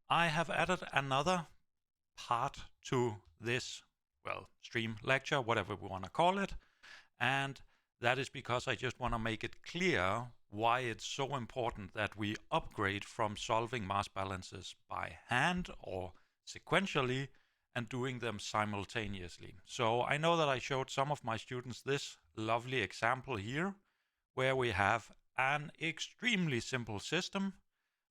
I have added another part to this, well, stream, lecture, whatever we want to call it. And that is because I just want to make it clear why it's so important that we upgrade from solving mass balances by hand or sequentially and doing them simultaneously. So I know that I showed some of my students this lovely example here, where we have an extremely simple system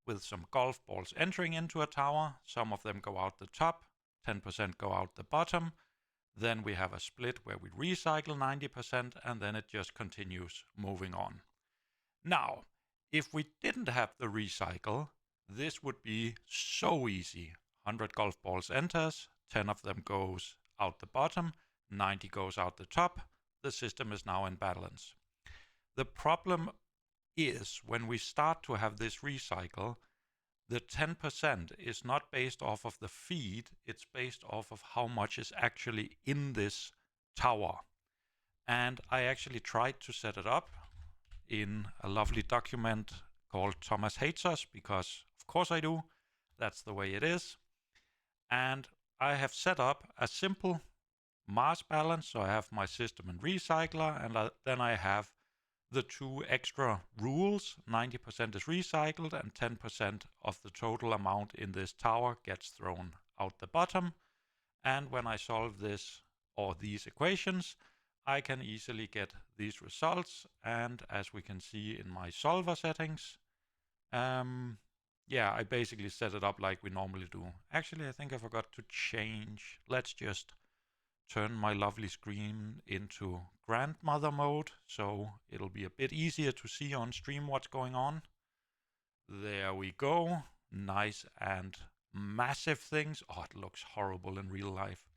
with some golf balls entering into a tower. Some of them go out the top, 10% go out the bottom. Then we have a split where we recycle 90%, and then it just continues moving on. Now, if we didn't have the recycle, this would be so easy. 100 golf balls enters, 10 of them goes out the bottom, 90 goes out the top. The system is now in balance. The problem is when we start to have this recycle, the 10% is not based off of the feed, it's based off of how much is actually in this tower. And I actually tried to set it up in a lovely document called Thomas Hates Us, because of course I do, that's the way it is. And I have set up a simple mass balance, so I have my system and recycler, and then I have the two extra rules. 90% is recycled and 10% of the total amount in this tower gets thrown out the bottom. And when I solve this or these equations, I can easily get these results. And as we can see in my solver settings, I basically set it up like we normally do. Actually, I think I forgot to change. Let's just turn my lovely screen into grandmother mode, so it'll be a bit easier to see on stream what's going on. There we go. Nice and massive things. Oh, it looks horrible in real life.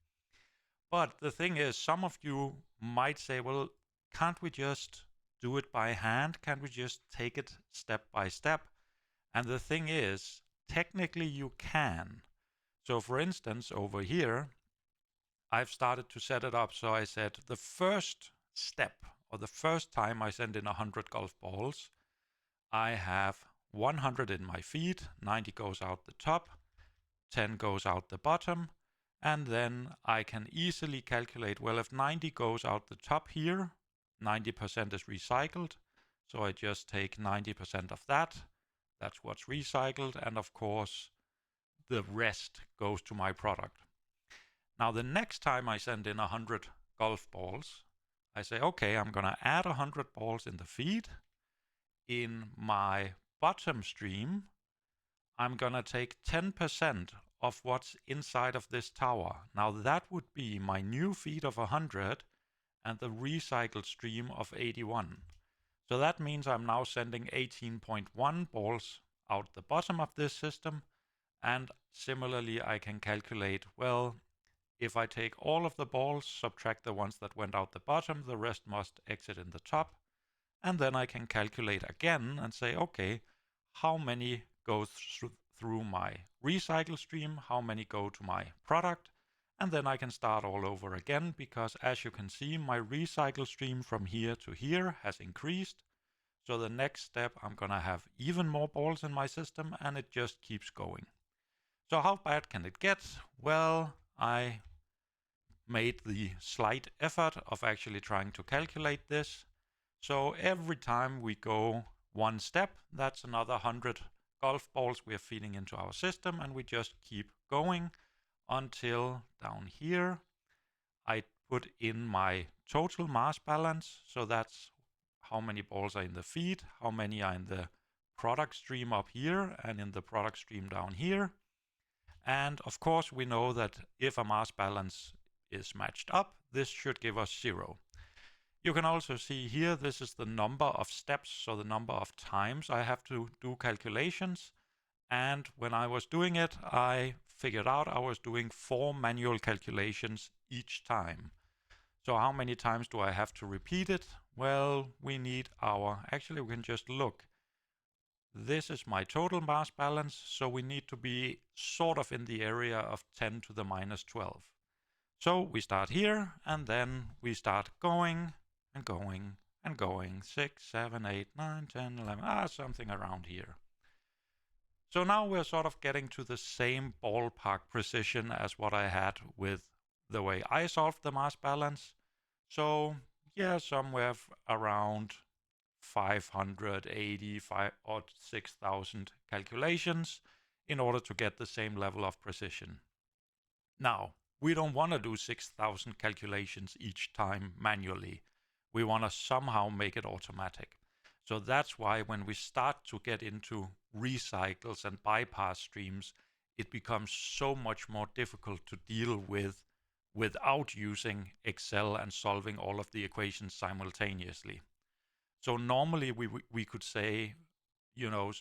But the thing is, some of you might say, well, can't we just do it by hand? Can't we just take it step by step? And the thing is, technically you can. So for instance, over here, I've started to set it up. So I said the first step, or the first time I send in 100 golf balls, I have 100 in my feed, 90 goes out the top, 10 goes out the bottom, and then I can easily calculate, well, if 90 goes out the top here, 90% is recycled, so I just take 90% of that, that's what's recycled, and of course the rest goes to my product. Now the next time I send in 100 golf balls, I say, okay, I'm going to add 100 balls in the feed. In my bottom stream, I'm going to take 10% of what's inside of this tower. Now that would be my new feed of 100 and the recycled stream of 81. So that means I'm now sending 18.1 balls out the bottom of this system. And similarly, I can calculate, well, if I take all of the balls, subtract the ones that went out the bottom, the rest must exit in the top. And then I can calculate again and say, okay, how many go through my recycle stream, how many go to my product, and then I can start all over again, because as you can see, my recycle stream from here to here has increased. So the next step, I'm going to have even more balls in my system, and it just keeps going. So how bad can it get? Well, I made the slight effort of actually trying to calculate this. So every time we go one step, that's another 100 golf balls we're feeding into our system, and we just keep going until down here I put in my total mass balance. So that's how many balls are in the feed, how many are in the product stream up here, and in the product stream down here. And of course we know that if a mass balance is matched up, this should give us 0. You can also see here, this is the number of steps, so the number of times I have to do calculations. And when I was doing it, I figured out I was doing 4 manual calculations each time. So how many times do I have to repeat it? Well, we need actually we can just look. This is my total mass balance, so we need to be sort of in the area of 10 to the minus 12. So we start here, and then we start going and going and going. 6, 7, 8, 9, 10, 11, something around here. So now we're sort of getting to the same ballpark precision as what I had with the way I solved the mass balance. So yeah, somewhere around 580 or 6,000 calculations in order to get the same level of precision. Now, we don't want to do 6,000 calculations each time manually. We want to somehow make it automatic. So that's why when we start to get into recycles and bypass streams, it becomes so much more difficult to deal with without using Excel and solving all of the equations simultaneously. So normally we could say, you know,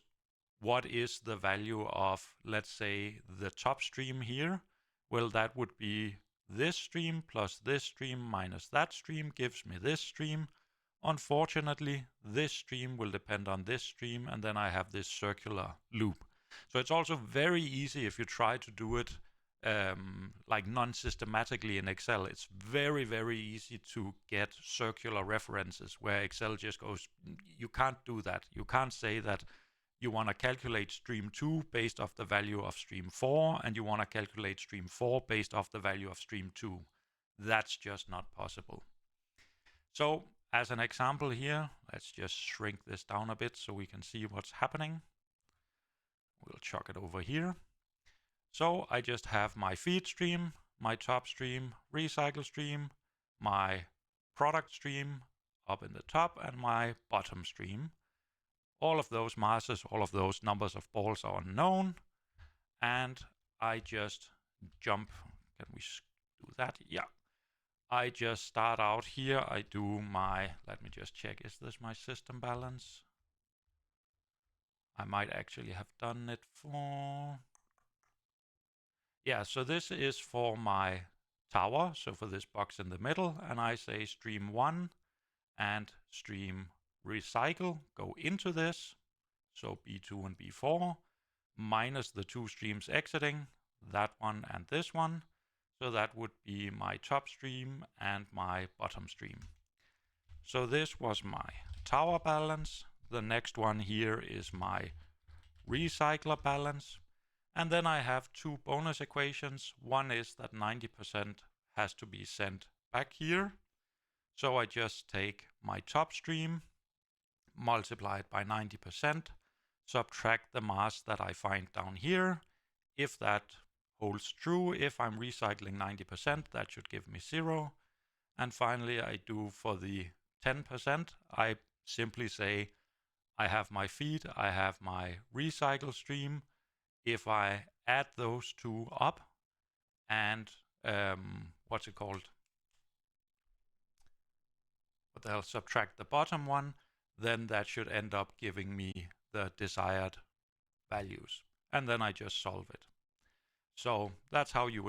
what is the value of, let's say, the top stream here? Well, that would be this stream plus this stream minus that stream gives me this stream. Unfortunately, this stream will depend on this stream, and then I have this circular loop. So it's also very easy if you try to do it like non-systematically in Excel. It's very, very easy to get circular references where Excel just goes, you can't do that. You can't say that you want to calculate stream 2 based off the value of stream 4, and you want to calculate stream 4 based off the value of stream 2. That's just not possible. So as an example here, let's just shrink this down a bit so we can see what's happening. We'll chuck it over here. So I just have my feed stream, my top stream, recycle stream, my product stream up in the top, and my bottom stream. All of those masses, all of those numbers of balls are unknown. And I just jump. Can we do that? Yeah. I just start out here. I do my, let me just check, is this my system balance? I might actually have done it for, yeah, so this is for my tower, so for this box in the middle, and I say stream 1 and stream recycle go into this, so B2 and B4, minus the two streams exiting, that one and this one. So that would be my top stream and my bottom stream. So this was my tower balance. The next one here is my recycler balance. And then I have two bonus equations. One is that 90% has to be sent back here. So I just take my top stream, multiply it by 90%, subtract the mass that I find down here. If that holds true, if I'm recycling 90%, that should give me 0. And finally, I do for the 10%, I simply say I have my feed, I have my recycle stream. If I add those two up and what's it called? But I'll subtract the bottom one, then that should end up giving me the desired values. And then I just solve it. So that's how you would